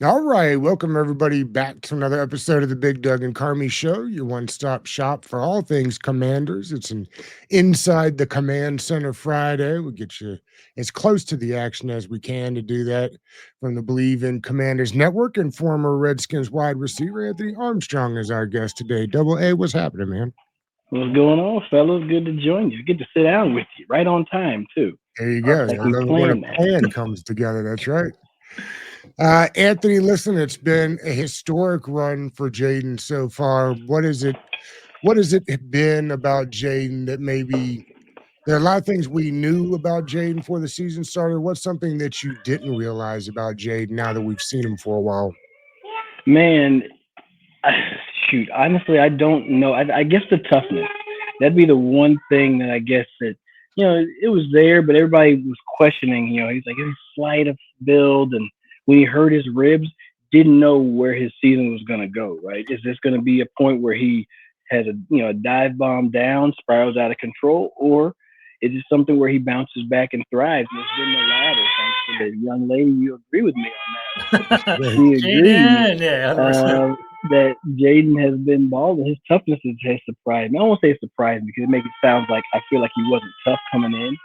All right, welcome everybody back to another episode of the Big Doug and Carmi Show, your one-stop shop for all things Commanders. It's an Inside the Command Center Friday. We'll get you as close to the action as we can to do that from the Believe in Commanders Network. And former Redskins wide receiver Anthony Armstrong is our guest today. Double A, what's happening, man? What's going on, fellas? Good to join you. Good to sit down with you right on time, too. There you go. Like I we love it when a planned that. plan comes together. That's right. Anthony, listen, it's been a historic run for Jayden so far. What has it been about Jayden that maybe there are a lot of things we knew about Jayden before the season started? What's something that you didn't realize about Jayden now that we've seen him for a while? Man, I, shoot, honestly, I don't know. I guess the toughness. That'd be the one thing that I guess that, it was there, but everybody was questioning. He's like, he's slight of build. And when he hurt his ribs, didn't know where his season was going to go, right? Is this going to be a point where he has a dive bomb down, spirals out of control, or is it something where he bounces back and thrives? And it's been the latter, thanks to the young lady. You agree with me on that one. That's great. She agrees Jaden, yeah, 100%. that Jaden has been balling. His toughness has surprised me. I won't say it surprised me because it makes it sound like I feel like he wasn't tough coming in,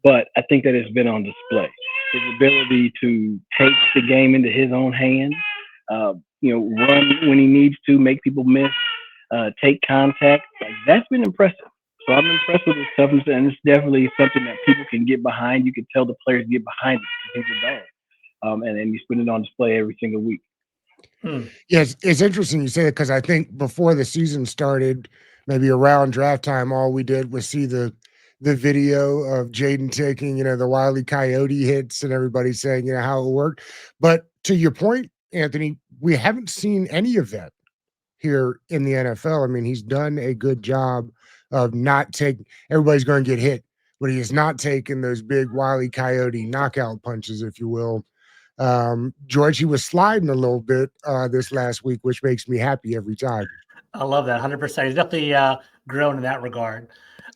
but I think that it's been on display. His ability to take the game into his own hands, run when he needs to, make people miss, take contact. Like that's been impressive. So I'm impressed with his toughness, and it's definitely something that people can get behind. You can tell the players get behind it because he's a dog, and he's putting it on display every single week. Hmm. Yeah, it's interesting you say that because I think before the season started, maybe around draft time, all we did was see the video of Jayden taking, the Wile E. Coyote hits and everybody saying, how it worked. But to your point, Anthony, we haven't seen any of that here in the NFL. I mean, he's done a good job of not taking everybody's going to get hit, but he is not taking those big Wile E. Coyote knockout punches, if you will. Georgie was sliding a little bit this last week, which makes me happy every time. I love that 100%. He's definitely grown in that regard.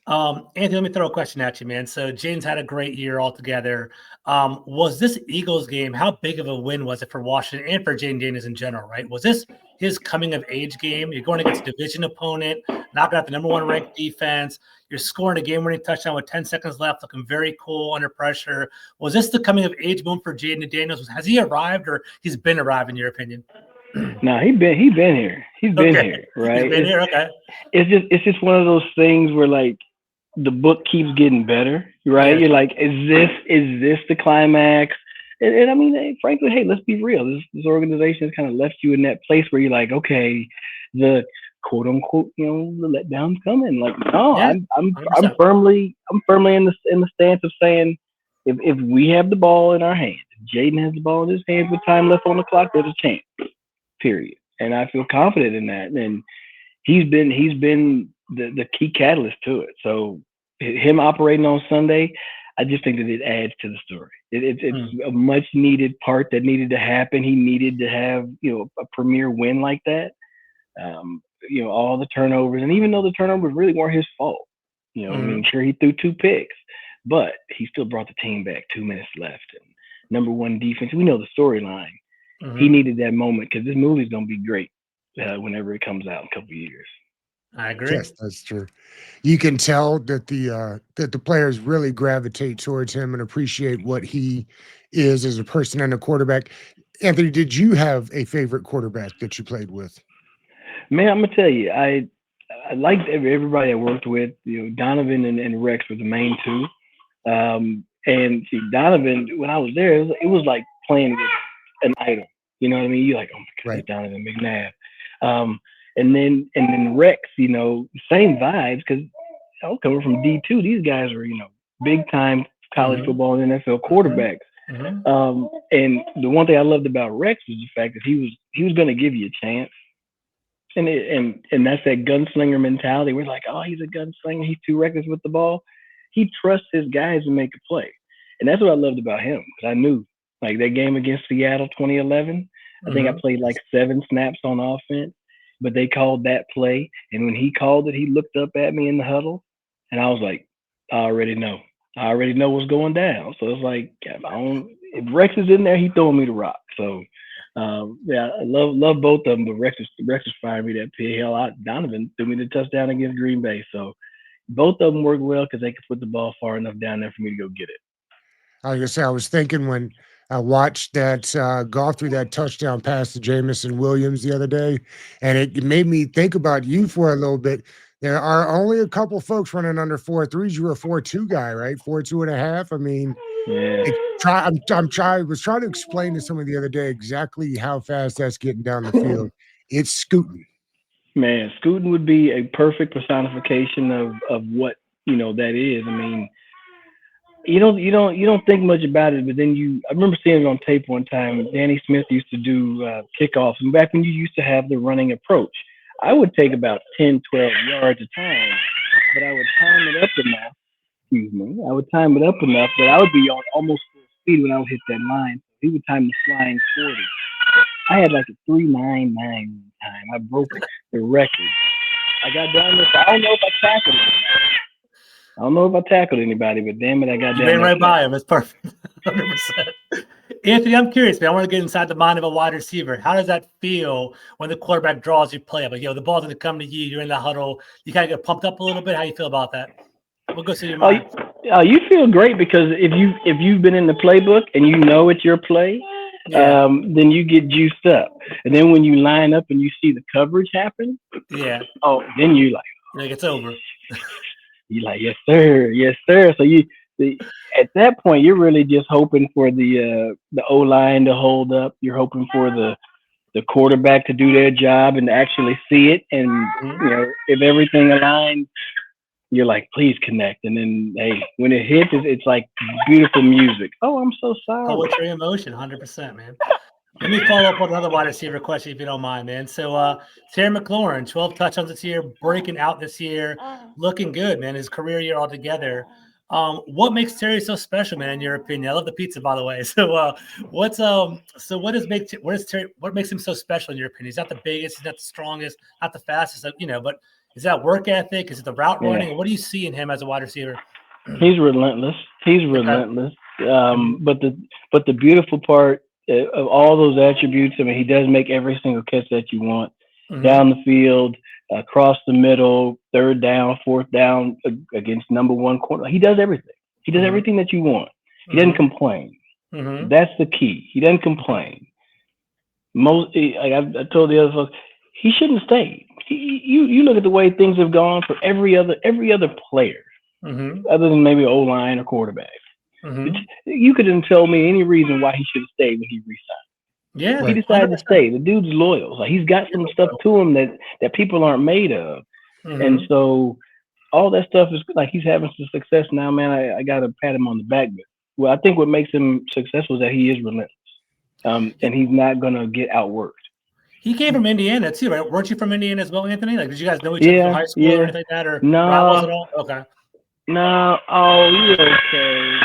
Anthony, let me throw a question at you, man. So James had a great year altogether. Was this Eagles game, how big of a win was it for Washington and for Jayden Daniels in general, right? Was this his coming of age game? You're going against a division opponent, knocking out the number one ranked defense. You're scoring a game-winning touchdown with 10 seconds left, looking very cool under pressure. Was this the coming of age moment for Jayden Daniels? Has he arrived or he's been arrived, in your opinion? No, he been here. He's been Okay. here, He's right? been here. Okay. It's just one of those things where like the book keeps getting better, right? Yeah. You're like, is this the climax? And I mean, hey, frankly, hey, let's be real. This organization has kind of left you in that place where you're like, okay, the quote unquote, the letdown's coming. Like, no, Yeah. I'm 100%. firmly in the stance of saying, if we have the ball in our hands, if Jaden has the ball in his hands with time left on the clock, there's a chance. Period. And I feel confident in that. And he's been the key catalyst to it. So him operating on Sunday, I just think that it adds to the story. Hmm. It's a much needed part that needed to happen. He needed to have a premier win like that. All the turnovers, and even though the turnovers really weren't his fault, I mean, Hmm. sure he threw two picks, but he still brought the team back. 2 minutes left, and number one defense. We know the storyline. He Hmm. needed that moment because this movie's gonna be great whenever it comes out in a couple of years. I agree. Yes, that's true. You can tell that the players really gravitate towards him and appreciate what he is as a person and a quarterback. Anthony, did you have a favorite quarterback that you played with? Man, I'm gonna tell you, I liked everybody I worked with. Donovan and Rex were the main two. And see, Donovan, when I was there, it was like playing with an idol. You know what I mean? You're like, oh my God, Right. that's Donovan McNabb. Um, and then Rex, same vibes because I was coming from D2. These guys were, big time college Hmm. football and NFL Hmm. quarterbacks. Hmm. And the one thing I loved about Rex was the fact that he was going to give you a chance. And that's that gunslinger mentality. We're like, oh, he's a gunslinger. He's too reckless with the ball. He trusts his guys to make a play, and that's what I loved about him. Because I knew, like that game against Seattle 2011. I think I Hmm. played like 7 snaps on offense, but they called that play, and when he called it, he looked up at me in the huddle, and I was like, I already know. I already know what's going down. So it's like, if Rex is in there, he throwing me the rock. So Yeah, I love both of them, but Rex is firing me that pig. Hell, Donovan threw me the touchdown against Green Bay, so both of them work well because they can put the ball far enough down there for me to go get it. Like I say, I was thinking when I watched that golf through that touchdown pass to Jamison Williams the other day, and it made me think about you for a little bit. There are only a couple folks running under 4.3s. You were a 4.2 guy, right? 4.2 1/2. I mean, Yeah, it try I'm trying was trying to explain to someone the other day exactly how fast that's getting down the field. It's scooting. man, Scootin would be a perfect personification of what that is. I mean, you don't think much about it, but then I remember seeing it on tape one time. Danny Smith used to do kickoffs, and back when you used to have the running approach, I would take about 10, 12 yards a time, but I would time it up enough. Excuse me, I would time it up enough that I would be on almost full speed when I would hit that line. He would time the flying 40. I had like a 3.99 one time. I broke the record. I got down there. I don't know if I tackled it. I don't know if I tackled anybody, but damn it, I got You down ran there right fast. by him. It's perfect. 100%. Anthony, I'm curious, man. I want to get inside the mind of a wide receiver. How does that feel when the quarterback draws your play? But the ball's going to come to you. You're in the huddle. You kind of get pumped up a little bit. How you feel about that? What goes through your Oh, mind? you feel great because if you've been in the playbook and you know it's your play, Yeah, then you get juiced up. And then when you line up and you see the coverage happen, yeah. oh, then Like it's over. you like yes sir. So at that point you're really just hoping for the O line to hold up. You're hoping for the quarterback to do their job and to actually see it. And Mhm. if everything aligns, you're like, please connect. And then, hey, when it hits, it's like beautiful music. Oh, I'm so sorry. Poetry in motion, 100%, man. Let me follow up with another wide receiver question, if you don't mind, man. So, Terry McLaurin, 12 touchdowns this year, breaking out this year, looking good, man. His career year altogether. What makes Terry so special, man? In your opinion, I love the pizza, by the way. So, what makes him so special in your opinion? He's not the biggest, he's not the strongest, not the fastest, but is that work ethic? Is it the route Yeah, running? What do you see in him as a wide receiver? he's relentless. He's Okay. relentless. Mhm. But the beautiful part of all those attributes, I mean, he does make every single catch that you want Mhm. down the field, across the middle, third down, fourth down against number one corner. He does everything. He does Mhm. everything that you want. He doesn't Mhm. complain. Mhm. That's the key. He doesn't complain. Like I told the other folks, he shouldn't stay. You look at the way things have gone for every other player, Mhm. other than maybe O line or quarterback. Mhm. You couldn't tell me any reason why he should have stayed when he resigned. Yeah, He Right. decided to 100%. stay. The dude's loyal. Like he's got some stuff to him that people aren't made of, and Mhm. so all that stuff is like he's having some success now, man. I gotta pat him on the back, but well, I think what makes him successful is that he is relentless, and he's not gonna get outworked. He came from Indiana too, right? Weren't you from Indiana as well, Anthony? Like, did you guys know each other through Yeah, high school or yeah. anything like that, or rivals at No, all? Okay. no. Oh, you're okay.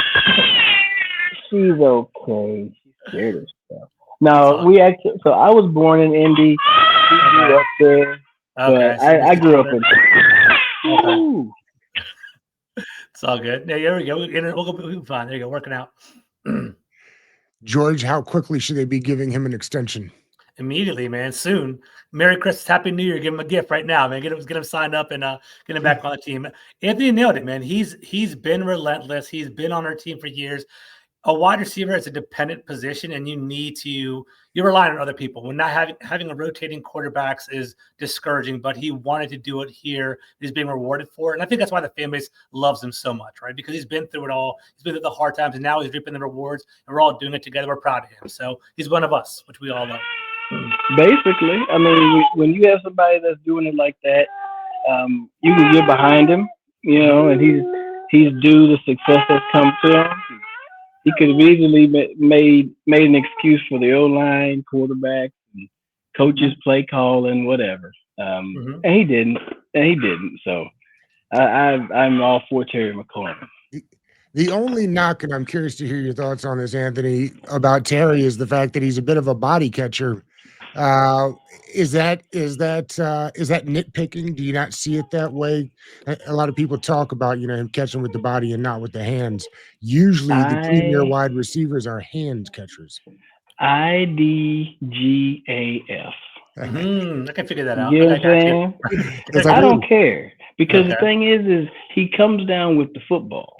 She's okay. She's scared of stuff. It's No, all we actually. So I was born in Indy. She okay. grew up there, Okay. but So you I missed each grew up other. in. Okay. Ooh. It's all good. Yeah, there we go. We'll be fine. There you go. Working out. George, how quickly should they be giving him an extension? Immediately, man. Soon. Merry Christmas, Happy New Year. Give him a gift right now, man. Get him signed up and get him back on the team. Anthony nailed it, man. He's been relentless. He's been on our team for years. A wide receiver is a dependent position, and you're relying on other people. When not having a rotating quarterbacks is discouraging, but he wanted to do it here. He's being rewarded for it. And I think that's why the fan base loves him so much, right? Because he's been through it all. He's been through the hard times, and now he's reaping the rewards, and we're all doing it together. We're proud of him. So he's one of us, which we all love. Basically, I mean, when you have somebody that's doing it like that, you can get behind him, Mm-hmm. and he's due the success that's come to him. He could have easily made an excuse for the O line, quarterback, and coaches, play calling, whatever. Mm-hmm. And he didn't. And he didn't. So I'm all for Terry McLaurin. The only knock, and I'm curious to hear your thoughts on this, Anthony, about Terry is the fact that he's a bit of a body catcher. Uh, is that nitpicking? Do you not see it that way? A lot of people talk about him catching with the body and not with the hands. Usually, the premier I wide receivers are hand catchers. IDGAF. I can figure that You out. get Okay, what I I'm got you. saying? It's like, I ooh, don't care because the Okay. thing is he comes down with the football.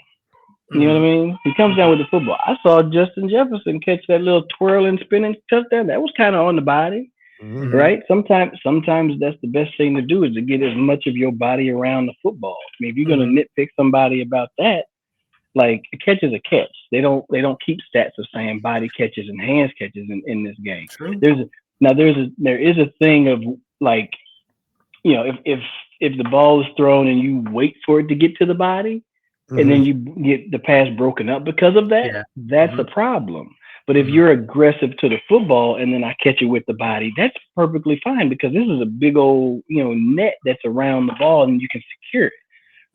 You know what I Mhm, mean? He comes down mhm. with the football. I saw Justin Jefferson catch that little twirling, spinning touchdown. That was kind of on the body, mhm, Mhm, right? Sometimes that's the best thing to do is to get as much of your body around the football. I mean, if you're gonna mhm. nitpick somebody about that, like a catch is a catch. They don't keep stats of saying body catches and hands catches in this game. True. There's a, there is a thing of like if the ball is thrown and you wait for it to get to the body and mhm, then you get the pass broken up because of that, Yeah. that's a Mhm, problem. But if mhm, you're aggressive to the football and then I catch it with the body, that's perfectly fine because this is a big old net that's around the ball and you can secure it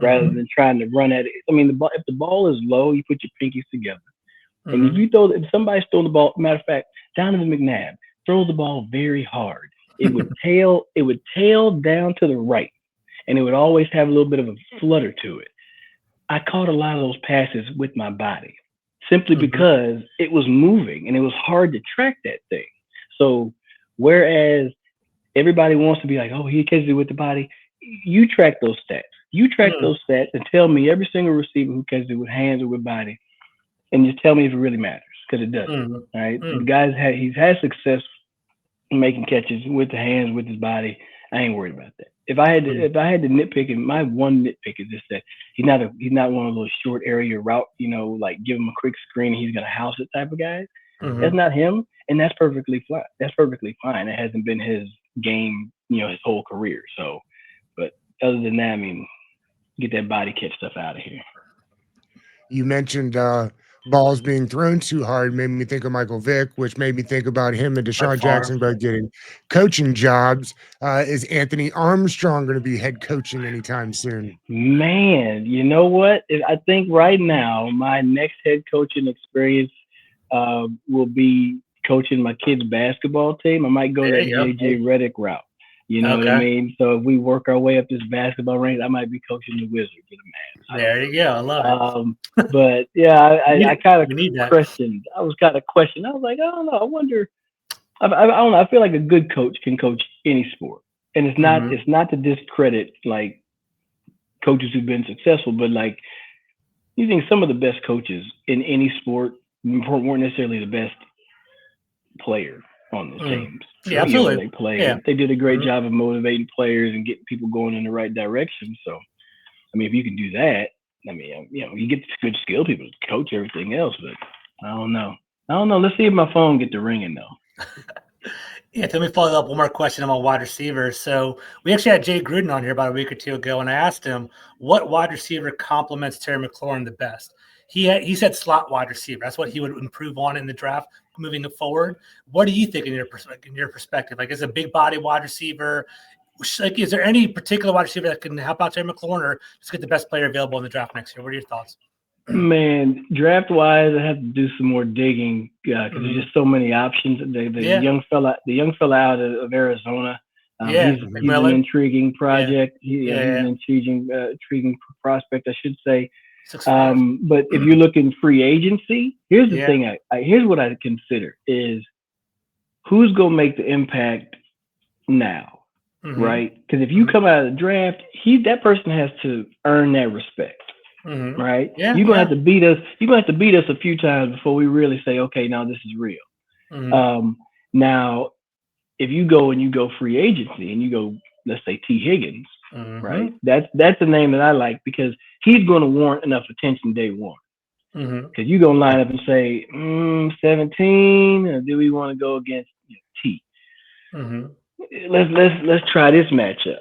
rather mhm, than trying to run at it. I mean, if the ball is low, you put your pinkies together. And mhm. if somebody's throwing the ball, matter of fact, Donovan McNabb throws the ball very hard. It would tail down to the right, and it would always have a little bit of a flutter to it. I caught a lot of those passes with my body simply Mhm, because it was moving and it was hard to track that thing. So whereas everybody wants to be like, oh, he catches it with the body, you track those stats. You track mm, those stats and tell me every single receiver who catches it with hands or with body and just tell me if it really matters because it doesn't. mhm, All right, the mm. he's had success making catches with the hands with his body. I ain't worried about that. Mm. If I had to nitpick him, my one nitpick is just that he's not one of those short area route, like give him a quick screen and he's gonna house it type of guys. That's Mhm. not him, and that's perfectly fine. That's perfectly fine. It hasn't been his game, his whole career. So, but other than that, I mean, get that body catch stuff out of here. you mentioned balls being thrown too hard, made me think of Michael Vick, which made me think about him and Brett Deshaun Favre. Jackson both getting coaching jobs. Is Anthony Armstrong going to be head coaching anytime soon? Man, you know what? I think right now my next head coaching experience will be coaching my kids' basketball team. I might go There that you go. JJ Redick route. You know what I Okay. mean? So if we work our way up this basketball range, I might be coaching the Wizards or the Mavs. I don't There you go. I love it. know. But yeah, We need I it. kind of We need that. questioned. I was kind of questioned. I was like, I don't know. I wonder. I don't know. I feel like a good coach can coach any sport, and Mhm, it's not to discredit like coaches who've been successful, but like you think some of the best coaches in any sport weren't necessarily the best player on the mm. teams. Yeah, You know, when absolutely. they Yeah. played, they did a great Mhm, job of motivating players and getting people going in the right direction. So, I mean, if you can do that, I mean, you get good skilled people to coach everything else. But I don't know. I don't know. Let's see if my phone get to ringing though. Yeah, let me follow up one more question on my wide receivers. So we actually had Jay Gruden on here about a week or two ago, and I asked him what wide receiver complements Terry McLaurin the best. He said slot wide receiver. That's what he would improve on in the draft moving forward. What do you think in your perspective? Like, is a big body wide receiver? Like, is there any particular wide receiver that can help out Terry McLaurin, or just get the best player available in the draft next year? What are your thoughts? Man, draft wise, I have to do some more digging because there's Mhm. just so many options. Yeah, The young fella out of Arizona, yeah, he's an McMillan. intriguing Yeah, project. yeah, He's yeah. an intriguing prospect, I should say. 6'5". But if you're looking free agency, here's the Yeah. thing. Here's what I consider is who's gonna make the impact now, Mm-hmm. right? Because if you Mm-hmm. come out of the draft, that person has to earn that respect, Mm-hmm. right? Yeah, You're gonna have yeah. to beat us. You're gonna have to beat us a few times before we really say, okay, now this is real. Mm-hmm. Um, Now, if you go and you go free agency and you go, let's say T Higgins, right? Mm-hmm. That's a name that I like because he's going to warrant enough attention day one. Mm-hmm. Because you're gonna line up and say 17, or do we want to go against T? Mm-hmm. Let's try this matchup.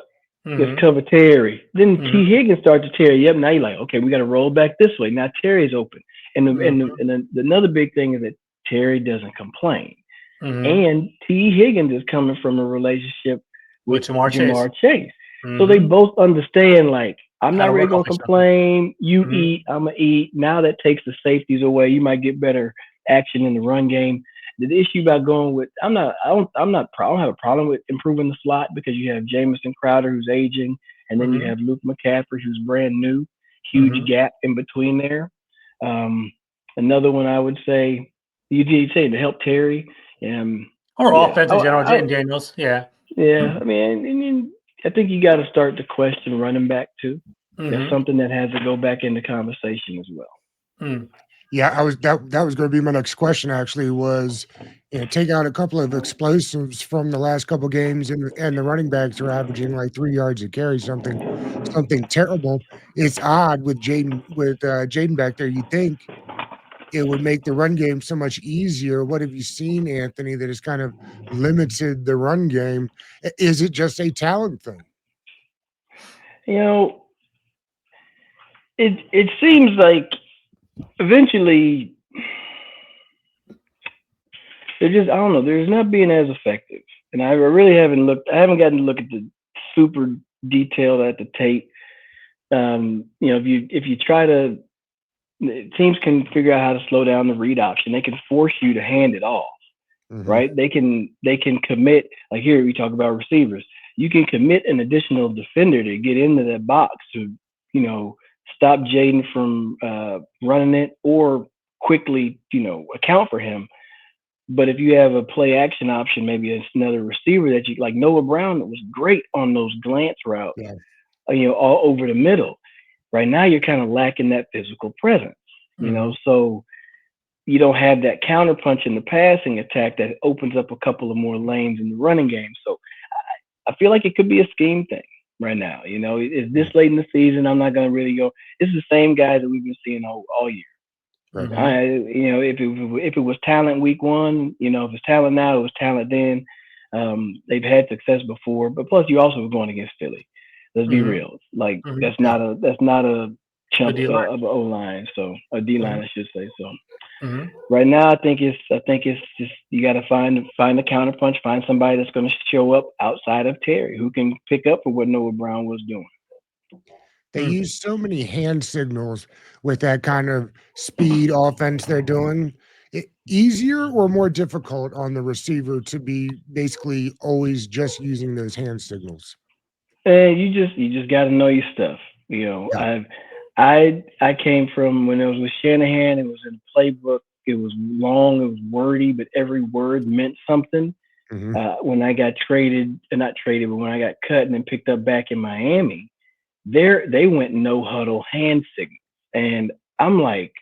Let's Mm-hmm. cover Terry. Then T Mm-hmm. Higgins starts to Terry. Yep. Now you're like, okay, we got to roll back this way. Now Terry's open, Mm-hmm. another big thing is that Terry doesn't complain, Mm-hmm. and T Higgins is coming from a relationship with With Jamar Chase. Jamar Chase, so they Mm-hmm. both understand like I'm How not to really work off gonna each other. complain. You Mm-hmm. eat, I'm gonna eat. Now that takes the safeties away. You might get better action in the run game. The issue about going with I don't have a problem with improving the slot because you have Jamison Crowder who's aging, and then you Mm-hmm. have Luke McCaffrey who's brand new. Huge Mm-hmm. gap in between there. Um, Another one I would say you did say to help Terry. Or Yeah. offense in general, Jayden Daniels. Yeah. Yeah. I mean, I think you got to start to question running back too. That's something that has to go back into conversation as well. Yeah, that was going to be my next question. Actually, was take out a couple of explosives from the last couple games, and the running backs are averaging like 3 yards a carry, something terrible. It's odd with Jayden back there. You think it would make the run game so much easier. What have you seen, Anthony, that has kind of limited the run game? Is it just a talent thing? It seems like eventually they're just, I don't know, they're not being as effective. And I really haven't gotten to look at the super detailed at the tape. If you try to, teams can figure out how to slow down the read option. They can force you to hand it off, right? They can commit, like here we talk about receivers. You can commit an additional defender to get into that box to, stop Jayden from running it or quickly, account for him. But if you have a play action option, maybe it's another receiver that you like. Noah Brown was great on those glance routes, all over the middle. Right now, you're kind of lacking that physical presence, so you don't have that counterpunch in the passing attack that opens up a couple of more lanes in the running game. So I feel like it could be a scheme thing right now. It's this late in the season. I'm not going to really go. This is the same guys that we've been seeing all year. Right. If it was talent week one, if it's talent now, it was talent then. They've had success before, but plus you also were going against Philly. Let's be real. Like that's not a chump of an O line, so a D line, I should say. So right now, I think it's just you got to find the counterpunch, find somebody that's going to show up outside of Terry who can pick up for what Noah Brown was doing. They use so many hand signals with that kind of speed offense they're doing. Easier or more difficult on the receiver to be basically always just using those hand signals? And you just got to know your stuff. I came from when it was with Shanahan. It was in a playbook. It was long. It was wordy, but every word meant something. When I got not traded, but when I got cut and then picked up back in Miami, they went no huddle hand signal, and I'm like,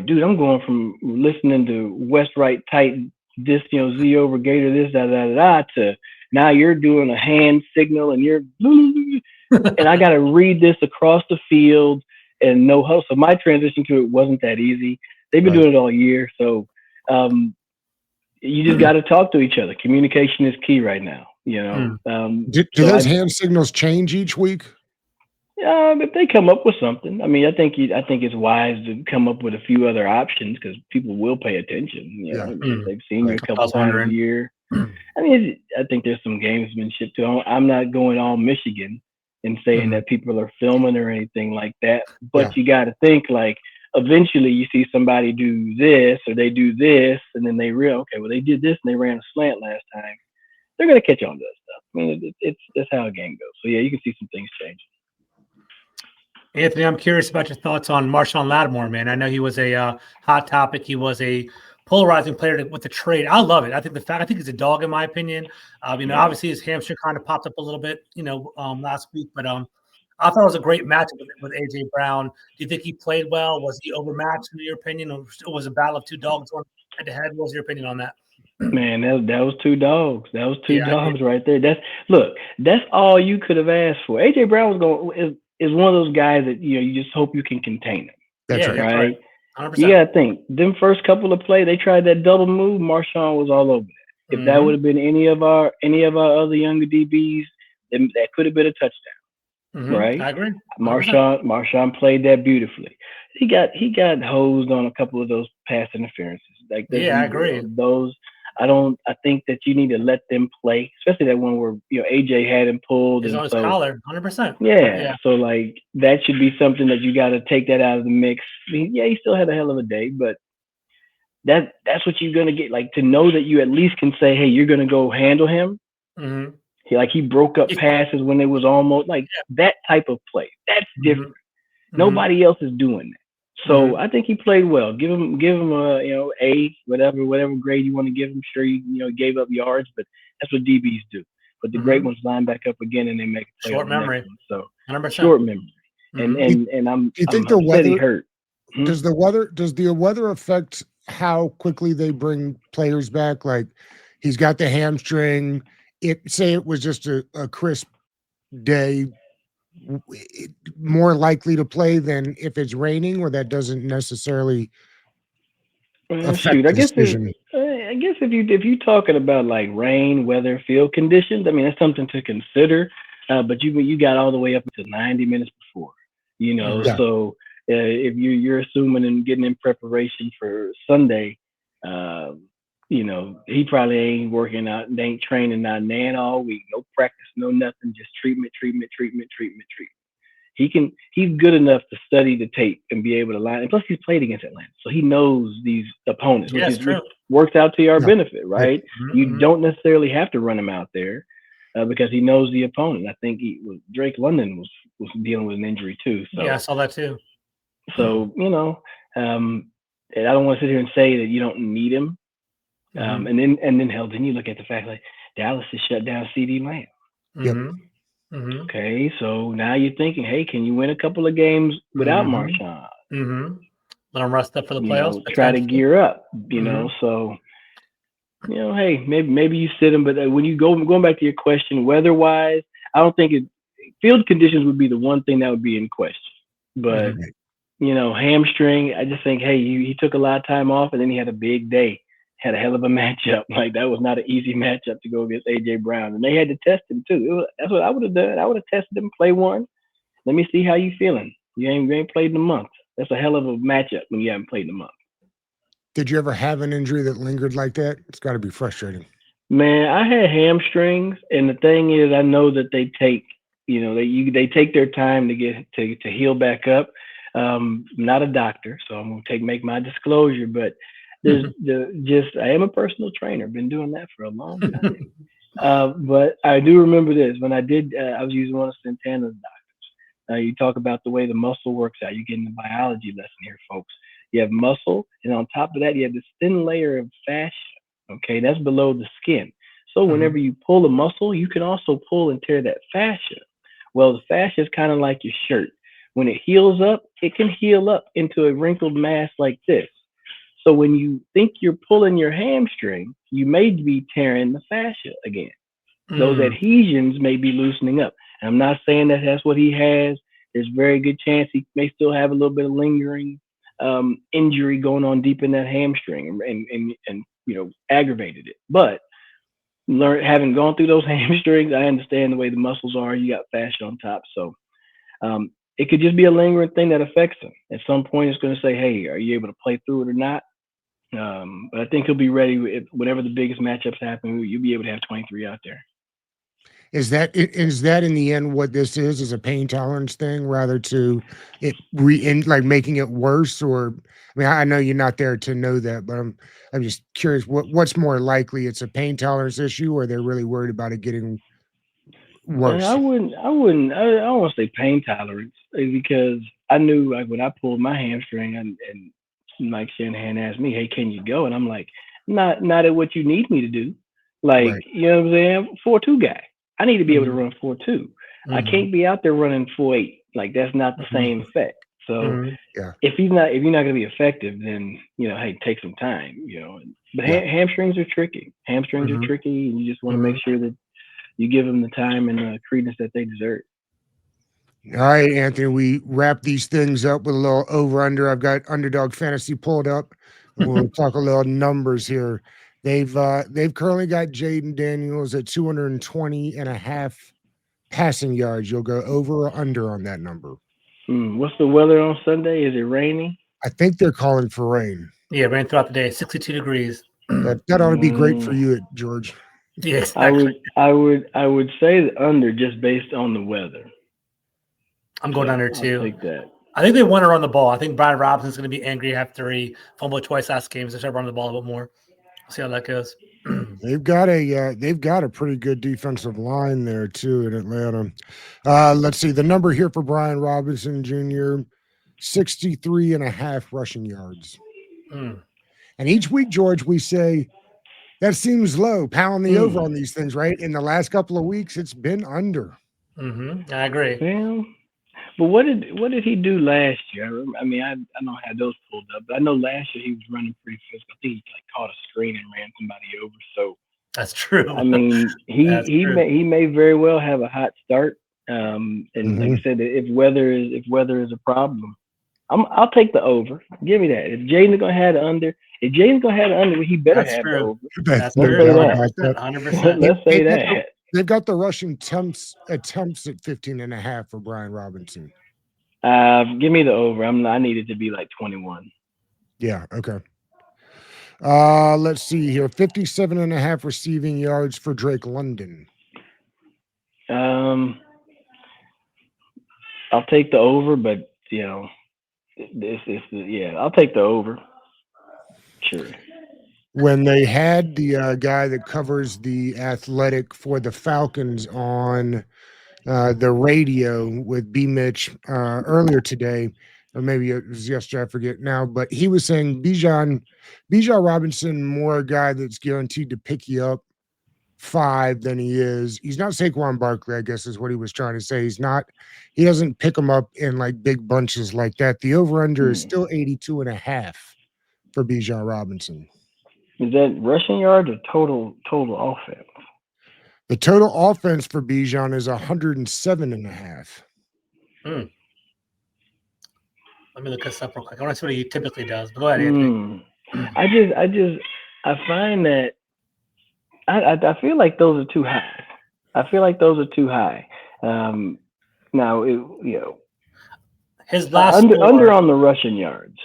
dude, I'm going from listening to West Right Tight, this, Z over Gator, this, to now you're doing a hand signal and you're, and I got to read this across the field and no huddle. So my transition to it wasn't that easy. They've been doing it all year. So you just got to talk to each other. Communication is key right now. Do those hand signals change each week? If they come up with something, I mean, I think it's wise to come up with a few other options because people will pay attention. They've seen you a couple times a year. I mean, I think there's some gamesmanship too. I'm not going all Michigan and saying that people are filming or anything like that, but you got to think like eventually you see somebody do this or they do this, and then they realize, okay, well they did this and they ran a slant last time. They're gonna catch on to that stuff. I mean, that's how a game goes. So yeah, you can see some things change. Anthony, I'm curious about your thoughts on Marshawn Lattimore, man. I know he was a hot topic. He was a polarizing player with the trade. I love it. I think he's a dog in my opinion. Obviously his hamstring kind of popped up a little bit, last week, but I thought it was a great matchup with AJ Brown. Do you think he played well? Was he overmatched in your opinion, or was it a battle of two dogs going head to head? What was your opinion on that? Man, that was two dogs. That was two dogs right there. That's all you could have asked for. AJ Brown is one of those guys that you just hope you can contain him. That's right. 100%. You gotta think. Them first couple of plays, they tried that double move. Marshawn was all over that. If that would have been any of our other younger DBs, then that could have been a touchdown. Right? I agree. Marshawn played that beautifully. He got hosed on a couple of those pass interferences. Like I agree. Those I think that you need to let them play, especially that one where AJ had him pulled on his collar, 100%. Yeah, so like that should be something that you got to take that out of the mix. I mean, he still had a hell of a day, but that's what you're gonna get. Like to know that you at least can say, hey, you're gonna go handle him. He broke up passes when it was almost like that type of play. That's different. Nobody else is doing that. So I think he played well. Give him a A, whatever grade you want to give him. Sure, gave up yards, but that's what DBs do. But the great ones line back up again and they make a play Short on the memory. next one. So 100%. short memory. And Do you think I'm the upset he weather hurt. does the weather affect how quickly they bring players back? Like he's got the hamstring. Say it was just a crisp day, more likely to play than if it's raining, or that doesn't necessarily affect Shoot, the decision. I guess if you talking about like rain, weather, field conditions, I mean that's something to consider. But you got all the way up to 90 minutes before, Yeah. So if you're assuming and getting in preparation for Sunday, uh, he probably ain't working out, they ain't training not nan all week, no practice, no nothing, just treatment. He's good enough to study the tape and be able to line. And plus, he's played against Atlanta, so he knows these opponents, Yeah, it's which true. works out to our Yeah. benefit, right? You Mm-hmm. don't necessarily have to run him out there because he knows the opponent. I think Drake London was dealing with an injury too, so Yeah, I saw that too. so and I don't want to sit here and say that you don't need him. And then hell, then you look at the fact like Dallas has shut down CD Lamb. Yep. Okay, so now you're thinking, hey, can you win a couple of games without Marshawn? Let them rest up for the playoffs. Try to gear up. Mhm. So hey, maybe you sit him, but when you going back to your question, weather-wise, I don't think field conditions would be the one thing that would be in question. But hamstring, I just think, hey, he took a lot of time off, and then he had a big day. Had a hell of a matchup. Like that was not an easy matchup to go against AJ Brown, and they had to test him too. That's what I would have done. I would have tested him, play one. Let me see how you feeling. You ain't played in a month. That's a hell of a matchup when you haven't played in a month. Did you ever have an injury that lingered like that? It's got to be frustrating. Man, I had hamstrings, and the thing is, I know that they take, they take their time to get to heal back up. I'm not a doctor, so I'm gonna make my disclosure, but I am a personal trainer. Been doing that for a long time. But I do remember this when I did. I was using one of Santana's doctors. You talk about the way the muscle works out. You get in the biology lesson here, folks. You have muscle, and on top of that, you have this thin layer of fascia. Okay, that's below the skin. So whenever you pull a muscle, you can also pull and tear that fascia. Well, the fascia is kind of like your shirt. When it heals up, it can heal up into a wrinkled mass like this. So when you think you're pulling your hamstring, you may be tearing the fascia again. Those adhesions may be loosening up. And I'm not saying that that's what he has. There's a very good chance he may still have a little bit of lingering injury going on deep in that hamstring and aggravated it. But having gone through those hamstrings, I understand the way the muscles are. You got fascia on top, so it could just be a lingering thing that affects him. At some point, it's going to say, "Hey, are you able to play through it or not?" But I think he'll be ready whenever the biggest matchups happen. You'll be able to have 23 out there. Is that in the end what this is a pain tolerance thing rather to it like making it worse? Or I mean, I know you're not there to know that, but I'm just curious what's more likely, it's a pain tolerance issue or they're really worried about it getting I worse. wouldn't. I don't want to say pain tolerance because I knew like when I pulled my hamstring and Mike Shanahan asked me, "Hey, can you go?" And I'm like, "Not at what you need me to do. Like, Right. you know what I'm saying? 4.2 guy. I need to be able to run 4.2. I can't be out there running 4.8. Like that's not the same effect. So Yeah. if you're not going to be effective, then hey, take some time. But Yeah. hamstrings are tricky. Hamstrings are tricky, and you just want to make sure that you give them the time and the credence that they deserve. All right, Anthony, we wrap these things up with a little over under. I've got Underdog Fantasy pulled up. We'll talk a little numbers here. They've currently got Jayden Daniels at 220 and a half passing yards. You'll go over or under on that number. What's the weather on Sunday? Is it raining? I think they're calling for rain. Yeah, rain throughout the day, 62 degrees. That ought to be great for you, George. Yeah, exactly. I would say the under just based on the weather. I'm going under too. I'll take that. I think they want to run the ball. I think Brian Robinson's going to be angry after he fumbled twice last game. So they start running the ball a bit more. We'll see how that goes. They've got a pretty good defensive line there too in Atlanta. Let's see the number here for Brian Robinson Jr. 63.5 rushing yards. Mm. And each week, George, we say that seems low. Pound the over on these things, right? In the last couple of weeks, it's been under. I agree. Well, but what did he do last year? I mean, I don't have those pulled up, but I know last year he was running pretty physical. I think he like caught a screen and ran somebody over. So That's true. I mean, he may very well have a hot start. And like I said, if weather is a problem, I'll take the over. Give me that. If Jayden's gonna have the under, he better That's have the true. over. That's no true. say doubt that. about that. 100%. Let's say They- that. They've got the rushing attempts at 15.5 for Brian Robinson. Give me the over. I need it to be like 21. Yeah, okay. Let's see here. 57.5 receiving yards for Drake London. I'll take the over, but I'll take the over. Sure. When they had the guy that covers the athletic for the Falcons on the radio with B. Mitch earlier today, or maybe it was yesterday, I forget now, but he was saying Bijan Robinson, more a guy that's guaranteed to pick you up 5 than he is. He's not Saquon Barkley, I guess is what he was trying to say. He doesn't pick them up in like big bunches like that. The over-under is still 82.5 for Bijan Robinson. Is that rushing yards or total offense? The total offense for Bijan is 107.5. Let me look this up real quick. I want to see what he typically does. But go ahead, Anthony. I find that I feel like those are too high. Now his last under on the rushing yards.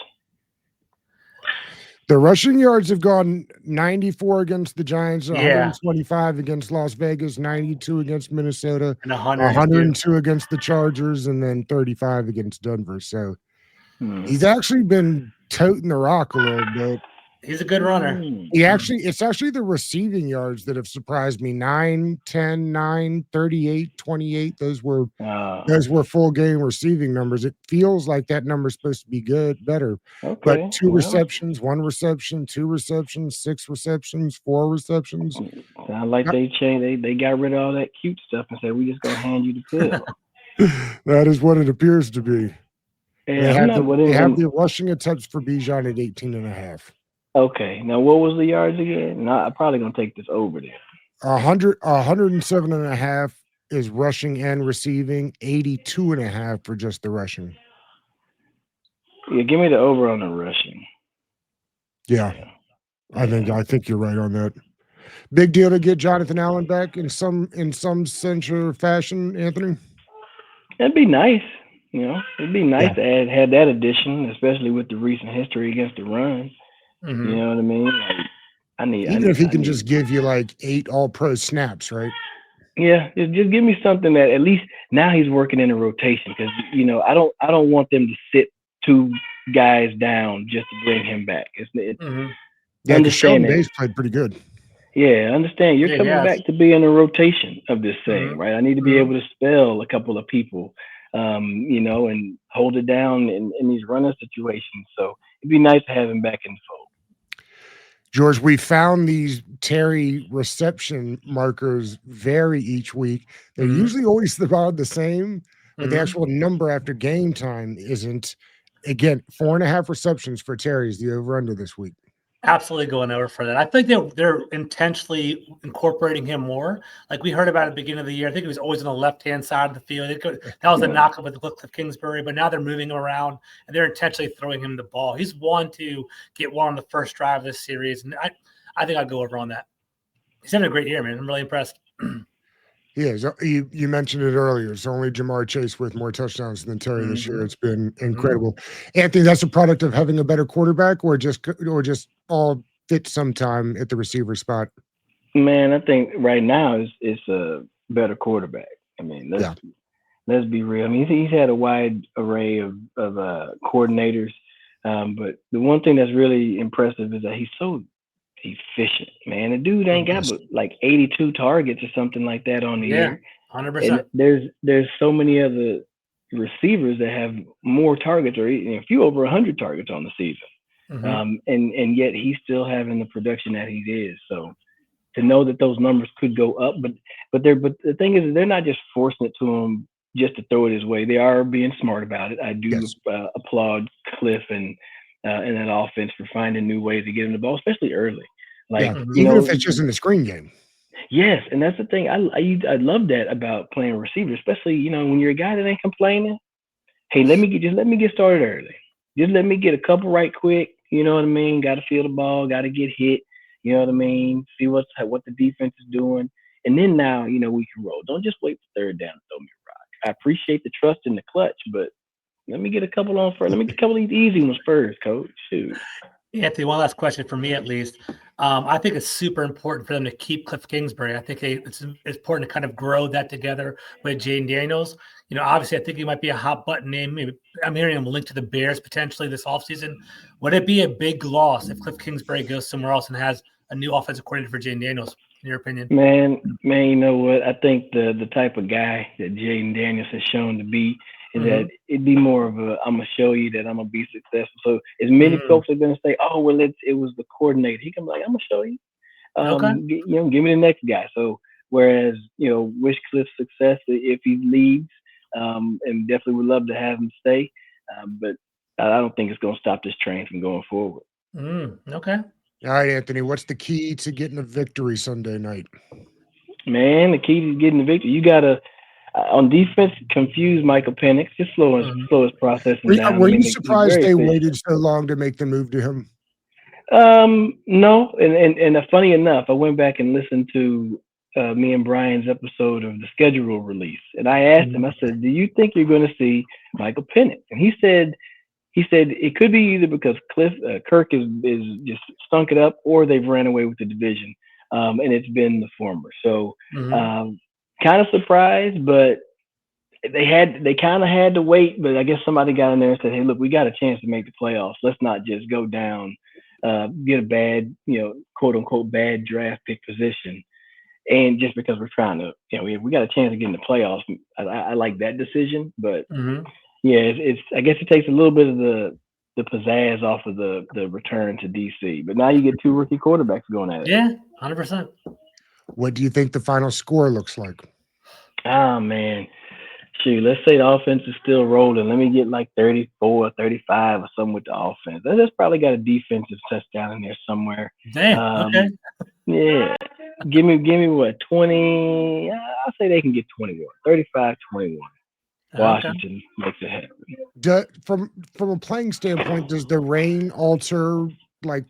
The rushing yards have gone 94 against the Giants, 125 against Las Vegas, 92 against Minnesota, and 102 against the Chargers, and then 35 against Denver. So he's actually been toting the rock a little bit. He's a good runner. It's actually the receiving yards that have surprised me. 9, 10, 9, 38, 28. Those were full game receiving numbers. It feels like that number is supposed to be better. Okay, but 2 receptions, 1 reception, 2 receptions, 6 receptions, 4 receptions. Sound like they changed. They got rid of all that cute stuff and said, "We just gonna hand you the pill." That is what it appears to be. Yeah, they have the rushing attempts for Bijan at 18.5. Okay, now what was the yards again? No, I'm probably gonna take this over there. 107.5 is rushing and receiving. 82.5 for just the rushing. Yeah, give me the over on the rushing. Yeah. I think you're right on that. Big deal to get Jonathan Allen back in some sense or fashion, Anthony. That'd be nice. It'd be nice to have that addition, especially with the recent history against the run. You know what I mean? Like, Even if he can just give you like 8 all-pro snaps, right? Yeah, just give me something that at least now he's working in a rotation because I don't want them to sit 2 guys down just to bring him back. Yeah, because Sean Bates played pretty good. Yeah, I understand. You're coming back to be in a rotation of this thing, right? I need to be able to spell a couple of people, and hold it down in these running situations. So it'd be nice to have him back in the fold. George, we found these Terry reception markers vary each week. They're usually always about the same, but the actual number after game time isn't. Again, 4.5 receptions for Terry is the over-under this week. Absolutely going over for that. I think they're intentionally incorporating him more. Like we heard about at the beginning of the year, I think he was always on the left-hand side of the field. That was a knockup with Cliff Kingsbury, but now they're moving him around and they're intentionally throwing him the ball. He's one to get one on the first drive of this series, and I think I'll go over on that. He's having a great year, man. I'm really impressed. He is. You mentioned it earlier. It's only Jamar Chase with more touchdowns than Terry this year. It's been incredible. Anthony, that's a product of having a better quarterback, or just all fit sometime at the receiver spot. Man, I think right now it's a better quarterback. I mean, let's be real. I mean, he's had a wide array of coordinators, but the one thing that's really impressive is that he's so efficient, man. The dude ain't got but like 82 targets or something like that on the year. 100%. There's so many other receivers that have more targets or a few over 100 targets on the season. And yet he's still having the production that he is. So to know that those numbers could go up, but the thing is, they're not just forcing it to him just to throw it his way. They are being smart about it. I do applaud Cliff and that offense for finding new ways to get him the ball, especially early. Like even if it's just in the screen game. Yes, and that's the thing. I love that about playing receiver, especially when you're a guy that ain't complaining. Hey, let me get started early. Just let me get a couple right quick. You know what I mean? Got to feel the ball. Got to get hit. You know what I mean? See what the defense is doing, and then now we can roll. Don't just wait for third down to throw me a rock. I appreciate the trust in the clutch, but let me get a couple on first. Let me get a couple of these easy ones first, coach. Shoot. Anthony, one last question for me, at least. I think it's super important for them to keep Cliff Kingsbury. I think it's important to kind of grow that together with Jayden Daniels. Obviously, I think he might be a hot button name. Maybe I'm hearing him linked to the Bears potentially this offseason. Would it be a big loss if Cliff Kingsbury goes somewhere else and has a new offensive coordinator for Jayden Daniels, in your opinion? Man, you know what? I think the type of guy that Jayden Daniels has shown to be is that it'd be more of a, I'm going to show you that I'm going to be successful. So as many folks are going to say, oh, well, it was the coordinator. He can be like, I'm going to show you. Give me the next guy. So whereas, wish Cliff success if he leaves, and definitely would love to have him stay. But I don't think it's going to stop this train from going forward. Okay. All right, Anthony, what's the key to getting a victory Sunday night? Man, the key to getting the victory, you got to, on defense, confuse Michael Penix. Just slow his processing down. Were you surprised they waited so long to make the move to him? No, and funny enough, I went back and listened to me and Brian's episode of the schedule release, and I asked him. I said, "Do you think you're going to see Michael Penix?" And he said it could be either because Kirk is just stunk it up, or they've ran away with the division, and it's been the former. So, kind of surprised, but they kind of had to wait. But I guess somebody got in there and said, "Hey, look, we got a chance to make the playoffs. Let's not just go down, get a bad, quote unquote, bad draft pick position." And just because we're trying to, we got a chance to get in the playoffs. I like that decision, but it's I guess it takes a little bit of the pizzazz off of the return to DC. But now you get two rookie quarterbacks going at it. Yeah, 100%. What do you think the final score looks like? Oh man, shoot, let's say the offense is still rolling. Let me get like 34, 35 or something with the offense. That's probably got a defensive touchdown in there somewhere. Damn. Okay. Yeah. Give me what, 20? I'll say they can get 21. 35-21. Washington makes it happen. From a playing standpoint, does the rain alter like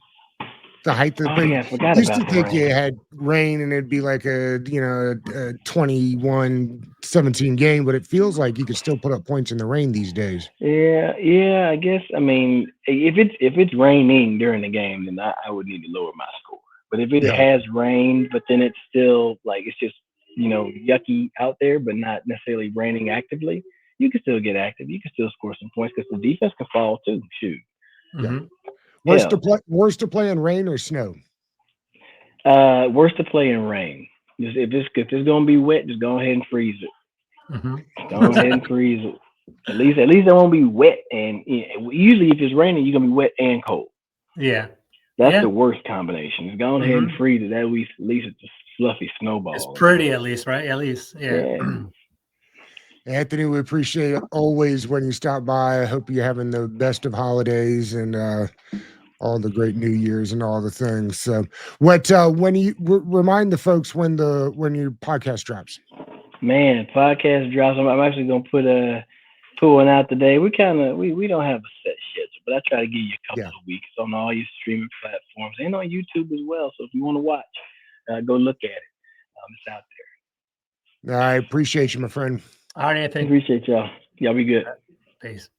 the height of the thing? Yeah, I forgot used about to think you had rain and it'd be like a 21-17 game, but it feels like you could still put up points in the rain these days. Yeah, I guess. I mean, if it's raining during the game, then I would need to lower my score. But if it has rained, but then it's still like it's just yucky out there, but not necessarily raining actively, you can still get active. You can still score some points because the defense can fall too. Shoot. Worse to play in rain or snow? Worse to play in rain. If it's gonna be wet, just go ahead and freeze it. Go ahead and freeze it. At least it won't be wet. And usually, if it's raining, you're gonna be wet and cold. Yeah. That's the worst combination. Just go ahead and freeze it. At least it's a fluffy snowball. It's pretty, at least, right? At least, yeah. Anthony, we appreciate it always when you stop by. I hope you're having the best of holidays and all the great New Years and all the things. So, when you remind the folks when your podcast drops? Man, podcast drops. I'm actually gonna put one out today. We don't have a set schedule, but I try to give you a couple of weeks on all your streaming platforms and on YouTube as well. So if you want to watch, go look at it. It's out there. I appreciate you, my friend. All right, Anthony. Appreciate y'all. Y'all be good. Peace.